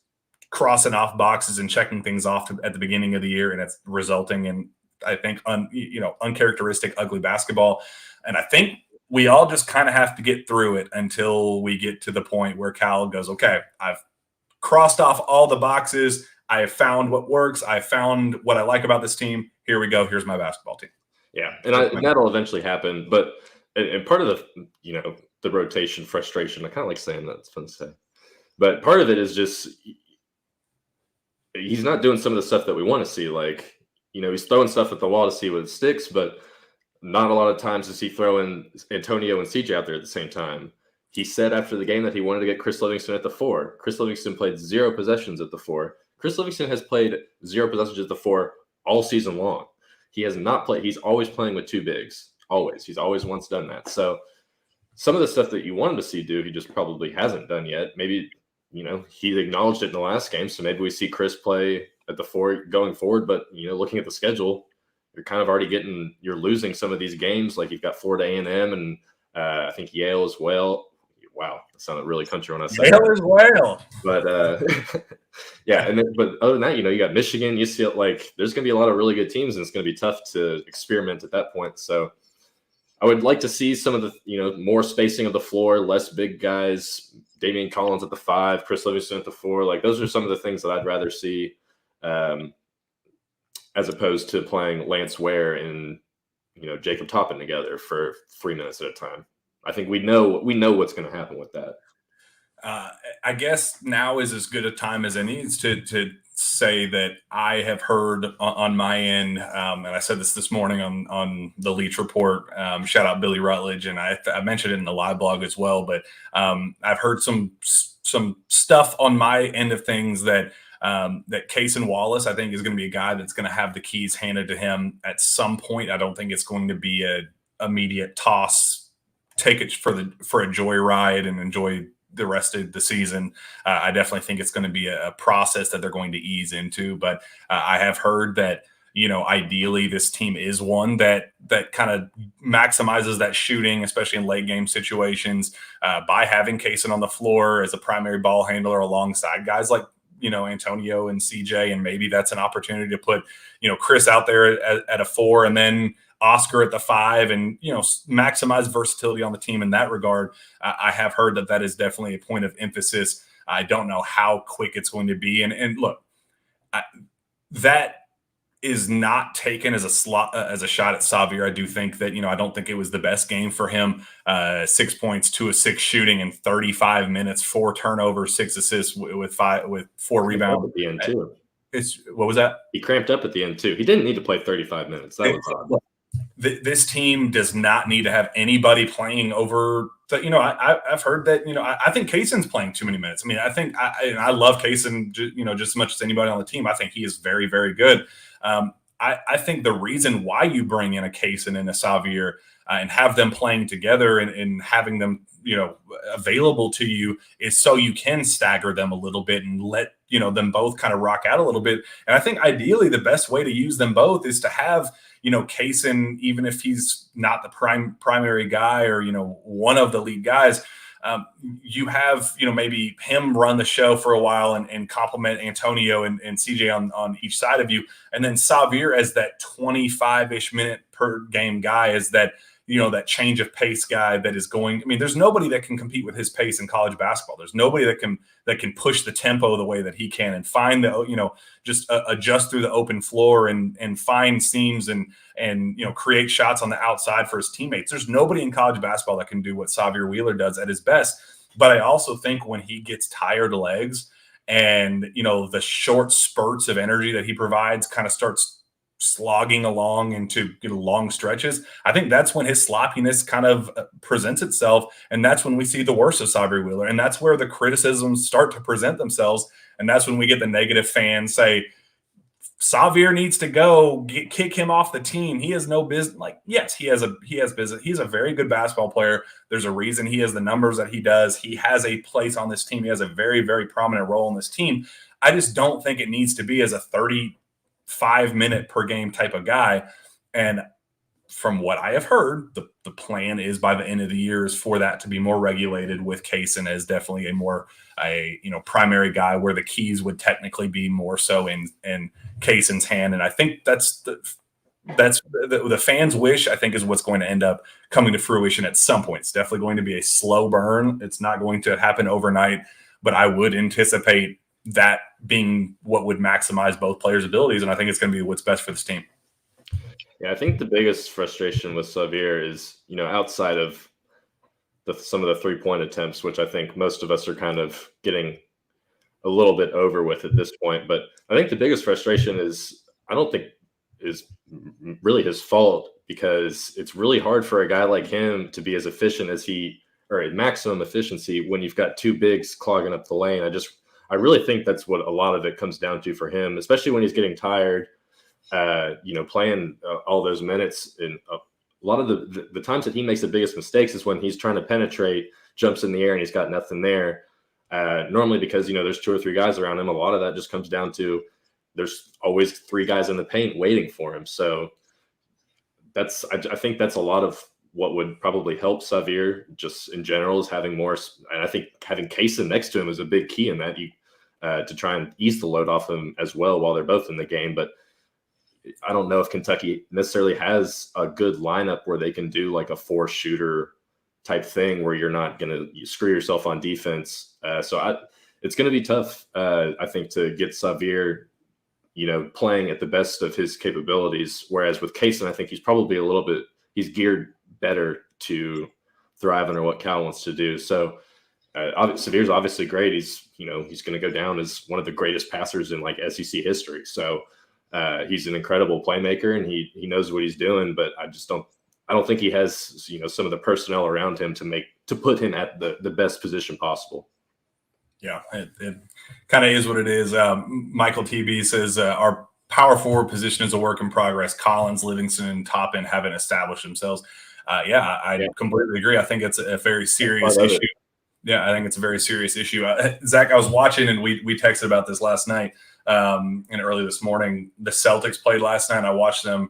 crossing off boxes and checking things off at the beginning of the year, and it's resulting in, I think, uncharacteristic, ugly basketball. And I think we all just kind of have to get through it until we get to the point where Cal goes, okay, I've crossed off all the boxes. I have found what works. I found what I like about this team. Here we go. Here's my basketball team. Yeah, and that'll eventually happen. But and part of the the rotation frustration, I kind of like saying that. It's fun to say. But part of it is just he's not doing some of the stuff that we want to see. Like, he's throwing stuff at the wall to see what sticks, but not a lot of times does he throw in Antonio and CJ out there at the same time. He said after the game that he wanted to get Chris Livingston at the 4. Chris Livingston played 0 possessions at the 4. Chris Livingston has played 0 possessions at the 4 all season long. He has not played. He's always playing with 2 bigs. Always. He's always once done that. So some of the stuff that you want him to see do, he just probably hasn't done yet. Maybe, he acknowledged it in the last game. So maybe we see Chris play at the 4 going forward. But, looking at the schedule, you're kind of already you're losing some of these games. Like you've got Florida A&M and I think Yale as well. Wow, that sounded really country when I said Yale as well. But yeah, but other than that, you got Michigan, UCLA. Like there's going to be a lot of really good teams, and it's going to be tough to experiment at that point. So I would like to see some of the more spacing of the floor, less big guys. Damian Collins at the 5, Chris Livingston at the 4. Like those are some of the things that I'd rather see, as opposed to playing Lance Ware and Jacob Toppin together for 3 minutes at a time. I think we know what's going to happen with that. I guess now is as good a time as any to say that I have heard on my end, and I said this morning on the Leach Report. Shout out Billy Rutledge, and I mentioned it in the live blog as well. But I've heard some stuff on my end of things that Cason Wallace, I think, is going to be a guy that's going to have the keys handed to him at some point. I don't think it's going to be a immediate toss. Take it for a joyride and enjoy the rest of the season. I definitely think it's going to be a process that they're going to ease into. But I have heard that ideally this team is one that kind of maximizes that shooting, especially in late game situations, by having Cason on the floor as a primary ball handler alongside guys like Antonio and CJ, and maybe that's an opportunity to put Chris out there at a 4 and then Oscar at the 5 and, maximize versatility on the team in that regard. I have heard that is definitely a point of emphasis. I don't know how quick it's going to be. And look, that is not taken as a shot at Xavier. I do think that, I don't think it was the best game for him. 6 points, 2 of 6 shooting in 35 minutes, 4 turnovers, 6 assists with 4 rebounds. At the end too. What was that? He cramped up at the end too. He didn't need to play 35 minutes. That was odd. This team does not need to have anybody playing over. I've heard that. I think Cason's playing too many minutes. I mean, I love Cason. Just as much as anybody on the team. I think he is very, very good. I think the reason why you bring in a Cason and a Xavier and have them playing together and having them available to you is so you can stagger them a little bit and let them both kind of rock out a little bit. And I think ideally the best way to use them both is to have Cason, even if he's not the primary guy or one of the lead guys, you have maybe him run the show for a while and complement Antonio and CJ on each side of you, and then Xavier as that 25-ish minute per game guy is that that change of pace guy that is going. I mean, there's nobody that can compete with his pace in college basketball. There's nobody that can push the tempo the way that he can and find just adjust through the open floor and find seams and create shots on the outside for his teammates. There's nobody in college basketball that can do what Xavier Wheeler does at his best. But I also think when he gets tired legs and, the short spurts of energy that he provides kind of starts slogging along into long stretches, I think that's when his sloppiness kind of presents itself. And that's when we see the worst of Xavier Wheeler. And that's where the criticisms start to present themselves. And that's when we get the negative fans say, Xavier needs to go, kick him off the team. He has no business. Like, yes, he has business. He's a very good basketball player. There's a reason he has the numbers that he does. He has a place on this team. He has a very, very prominent role on this team. I just don't think it needs to be as a 35-minute per game type of guy. And from what I have heard, the plan is by the end of the year is for that to be more regulated, with Kaysen as definitely a primary guy, where the keys would technically be more so in Kaysen's hand. And I think that's the fans' wish, I think, is what's going to end up coming to fruition at some point. It's definitely going to be a slow burn. It's not going to happen overnight, but I would anticipate that being what would maximize both players' abilities. And I think it's going to be what's best for this team. Yeah, I think the biggest frustration with Xavier is, outside of some of the 3-point attempts, which I think most of us are kind of getting a little bit over with at this point. But I think the biggest frustration I don't think is really his fault, because it's really hard for a guy like him to be as efficient as or at maximum efficiency when you've got two bigs clogging up the lane. I really think that's what a lot of it comes down to for him, especially when he's getting tired. Playing all those minutes, and a lot of the times that he makes the biggest mistakes is when he's trying to penetrate, jumps in the air, and he's got nothing there. Normally, because there's 2 or 3 guys around him, a lot of that just comes down to there's always 3 guys in the paint waiting for him. So I think that's a lot of what would probably help Xavier just in general, is having more. And I think having Kaysen next to him is a big key in that, to try and ease the load off him as well while they're both in the game. But I don't know if Kentucky necessarily has a good lineup where they can do like a 4-shooter type thing where you're not going to screw yourself on defense. It's going to be tough, I think, to get Xavier, playing at the best of his capabilities. Whereas with Kaysen, I think he's probably he's geared better to thrive under what Cal wants to do. So Xavier's obviously great. He's going to go down as one of the greatest passers in like SEC history. So he's an incredible playmaker, and he knows what he's doing, but I don't think he has, some of the personnel around him to put him at the best position possible. Yeah, it kind of is what it is. Michael TB says our power forward position is a work in progress. Collins, Livingston, and Toppin haven't established themselves. I completely agree. I think it's a very serious issue. Yeah, I think it's a very serious issue. Zach, I was watching, and we texted about this last night and early this morning. The Celtics played last night. I watched them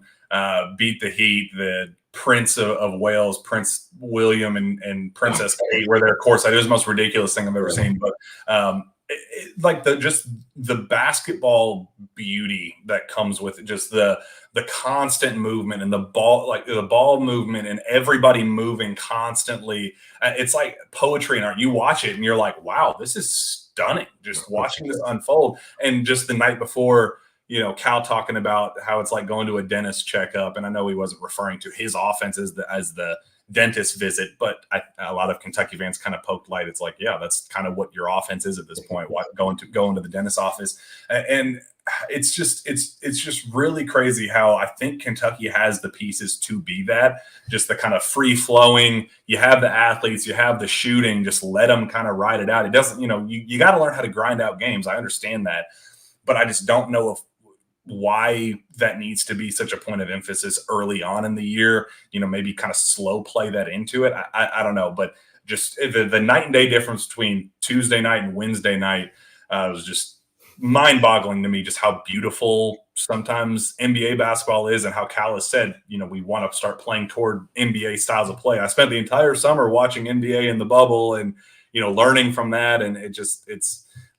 beat the Heat. The Prince of Wales, Prince William, and Princess Kate were there courtside. It was the most ridiculous thing I've ever seen. But the basketball beauty that comes with it, just the constant movement and the ball movement and everybody moving constantly. It's like poetry and art. You watch it and you're like, wow, this is stunning. Just watching this unfold. And just the night before, Cal talking about how it's like going to a dentist checkup. And I know he wasn't referring to his offense as the dentist visit, but a lot of Kentucky fans kind of poked light. It's like, yeah, that's kind of what your offense is at this point. Going to the dentist office. And it's just really crazy how I think Kentucky has the pieces to be that. Just the kind of free flowing. You have the athletes, you have the shooting. Just let them kind of ride it out. It doesn't, you got to learn how to grind out games. I understand that, but I just don't know why that needs to be such a point of emphasis early on in the year. Maybe kind of slow play that into it. I don't know, but just the night and day difference between Tuesday night and Wednesday night was just mind-boggling to me, just how beautiful sometimes NBA basketball is, and how Cal has said, we want to start playing toward NBA styles of play. I spent the entire summer watching NBA in the bubble and, learning from that. And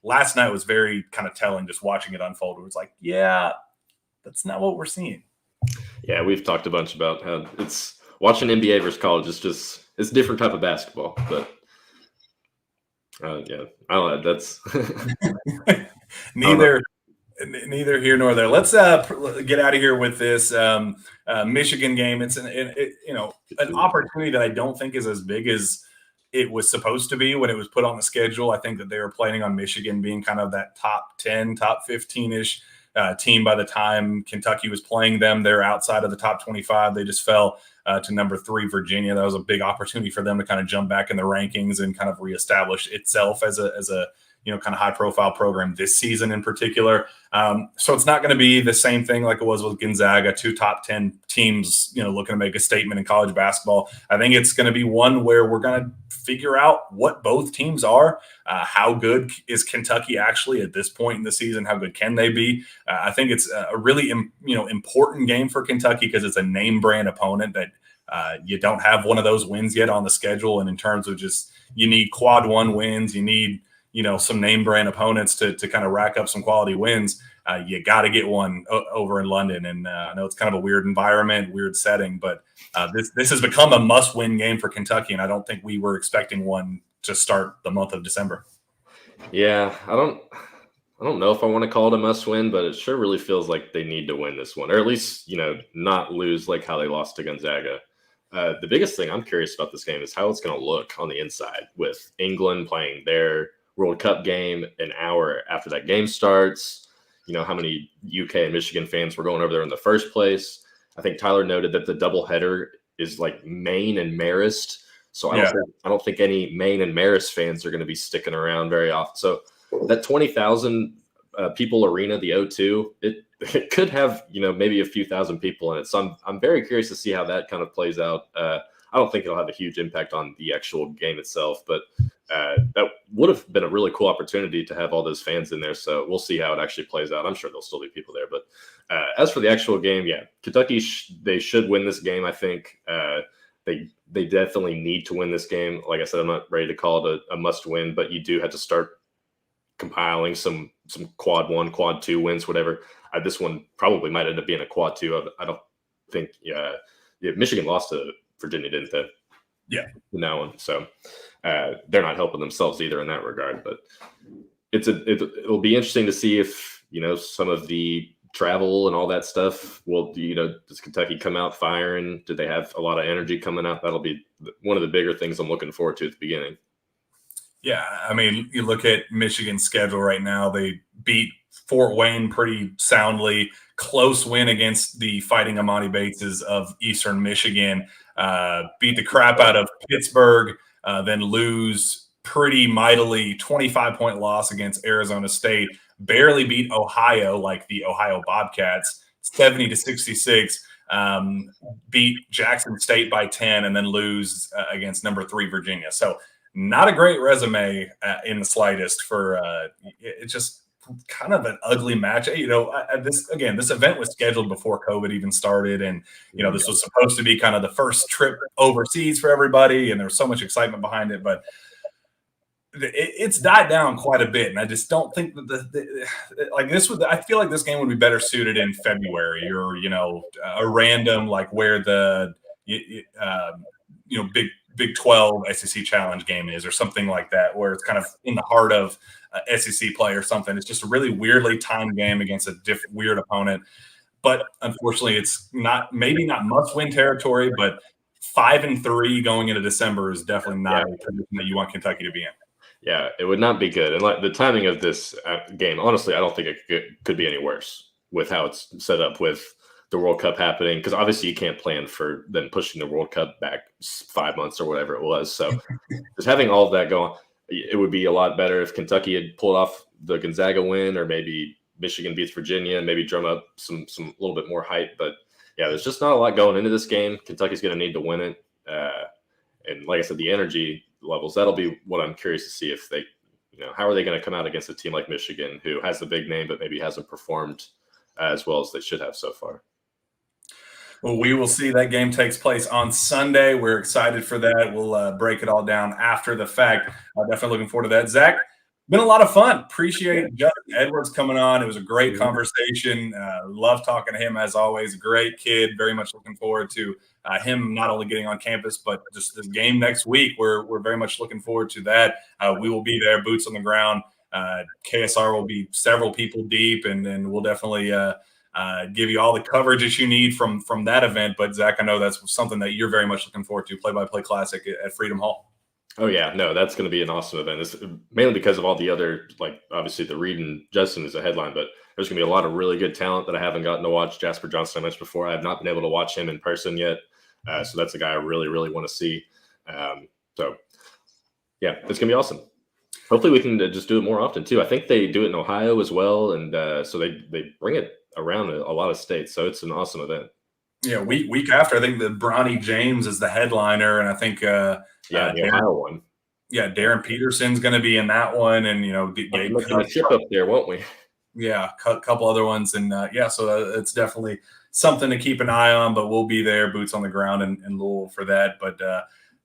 last night was very kind of telling, just watching it unfold. It was like, yeah, that's not what we're seeing. Yeah, we've talked a bunch about how it's watching NBA versus college is just it's a different type of basketball. But yeah, I don't know. That's neither here nor there. Let's get out of here with this Michigan game. It's an opportunity that I don't think is as big as it was supposed to be when it was put on the schedule. I think that they were planning on Michigan being kind of that top 10, top 15-ish team by the time Kentucky was playing them. They're outside of the top 25. They just fell to number 3, Virginia. That was a big opportunity for them to kind of jump back in the rankings and kind of reestablish itself as a kind of high profile program this season in particular. So it's not going to be the same thing like it was with Gonzaga, 2 top 10 teams, looking to make a statement in college basketball. I think it's going to be one where we're going to figure out what both teams are. How good is Kentucky actually at this point in the season? How good can they be? I think it's a really, important game for Kentucky because it's a name brand opponent that you don't have one of those wins yet on the schedule. And in terms of just, you need quad 1 wins, you need, some name brand opponents to kind of rack up some quality wins. You got to get one over in London. And I know it's kind of a weird environment, weird setting, but this has become a must win game for Kentucky. And I don't think we were expecting one to start the month of December. Yeah, I don't know if I want to call it a must win, but it sure really feels like they need to win this one, or at least, not lose like how they lost to Gonzaga. The biggest thing I'm curious about this game is how it's going to look on the inside with England playing their World Cup game an hour after that game starts. How many UK and Michigan fans were going over there in the first place. I think Tyler noted that the doubleheader is like Maine and Marist. So I don't think any Maine and Marist fans are going to be sticking around very often. So that 20,000 people arena, the O2, it could have, maybe a few thousand people in it. So I'm very curious to see how that kind of plays out. I don't think it'll have a huge impact on the actual game itself, but that would have been a really cool opportunity to have all those fans in there. So we'll see how it actually plays out. I'm sure there'll still be people there. But as for the actual game, Kentucky, they should win this game. I think they definitely need to win this game. Like I said, I'm not ready to call it a must win, but you do have to start compiling some quad 1, quad 2 wins, whatever. This one probably might end up being a quad 2. I don't think Michigan lost to Virginia, didn't they? Yeah. In that one. So they're not helping themselves either in that regard. But it'll be interesting to see if, some of the travel and all that stuff will, does Kentucky come out firing? Do they have a lot of energy coming out? That'll be one of the bigger things I'm looking forward to at the beginning. Yeah. I mean, you look at Michigan's schedule right now, they beat Fort Wayne pretty soundly. Close win against the Fighting Amani Bateses of Eastern Michigan. Beat the crap out of Pittsburgh, then lose pretty mightily, 25-point loss against Arizona State. Barely beat Ohio, like the Ohio Bobcats, 70-66. Beat Jackson State by 10, and then lose against number 3 Virginia. So not a great resume in the slightest for it's just kind of an ugly match. This event was scheduled before COVID even started. And, this was supposed to be kind of the first trip overseas for everybody. And there was so much excitement behind it, but it's died down quite a bit. And I just don't think that I feel like this game would be better suited in February or, a random, like where the, Big 12 SEC Challenge game is or something like that, where it's kind of in the heart of SEC play or something. It's just a really weirdly timed game against a weird opponent. But unfortunately, it's maybe not must-win territory, but 5-3 going into December is definitely not a position that you want Kentucky to be in. Yeah, it would not be good. And like the timing of this game, honestly, I don't think it could be any worse with how it's set up with the World Cup happening, because obviously you can't plan for them pushing the World Cup back 5 months or whatever it was. So just having all of that going, it would be a lot better if Kentucky had pulled off the Gonzaga win, or maybe Michigan beats Virginia and maybe drum up some little bit more hype. But yeah, there's just not a lot going into this game. Kentucky's going to need to win it. And like I said, the energy levels, that'll be what I'm curious to see if they, how are they going to come out against a team like Michigan, who has the big name, but maybe hasn't performed as well as they should have so far. Well, we will see. That game takes place on Sunday. We're excited for that. We'll break it all down after the fact. Definitely looking forward to that. Zach, Been a lot of fun. Appreciate Justin Edwards coming on. It was a great conversation. Love talking to him as always. Great kid. Very much looking forward to him not only getting on campus, but just this game next week. We're very much looking forward to that. We will be there, boots on the ground. KSR will be several people deep, and we'll definitely give you all the coverage that you need from that event. But Zach, I know that's something that you're very much looking forward to, play-by-play classic at Freedom Hall. Oh yeah, no, that's going to be an awesome event. It's mainly because of all the other, like obviously the Reed and Justin is a headline, but there's going to be a lot of really good talent that I haven't gotten to watch. Jasper Johnson I mentioned before. I have not been able to watch him in person yet, so that's a guy I really, really want to see. So yeah, it's going to be awesome. Hopefully we can just do it more often too. I think they do it in Ohio as well, and so they bring it around a lot of states. So it's an awesome event. Yeah, week after, I think the Bronny James is the headliner, and I think the Ohio one. Yeah, Darren Peterson's going to be in that one, and Gabe a chip up there, won't we? Yeah, a couple other ones, and so it's definitely something to keep an eye on. But we'll be there, boots on the ground in Louisville for that. But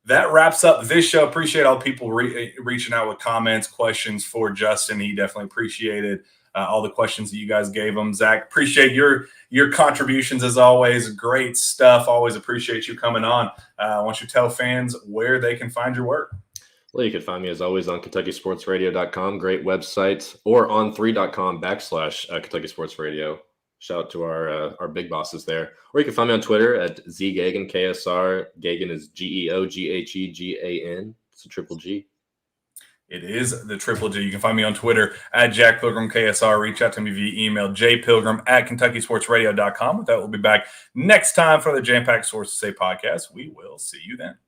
that wraps up this show. Appreciate all the people reaching out with comments, questions for Justin. He definitely appreciated all the questions that you guys gave him. Zach, appreciate your contributions as always. Great stuff. Always appreciate you coming on. Why don't you tell fans where they can find your work? Well, you can find me as always on KentuckySportsRadio.com. Great website, or on 3.com/Kentucky Sports Radio. Shout out to our big bosses there. Or you can find me on Twitter at ZGagan, KSR. Gagan is GeoGheGAN. It's a triple G. It is the triple G. You can find me on Twitter at Jack Pilgrim KSR. Reach out to me via email, jpilgrim@KentuckySportsRadio.com. That will be back next time for the Jam Packed Sources Say podcast. We will see you then.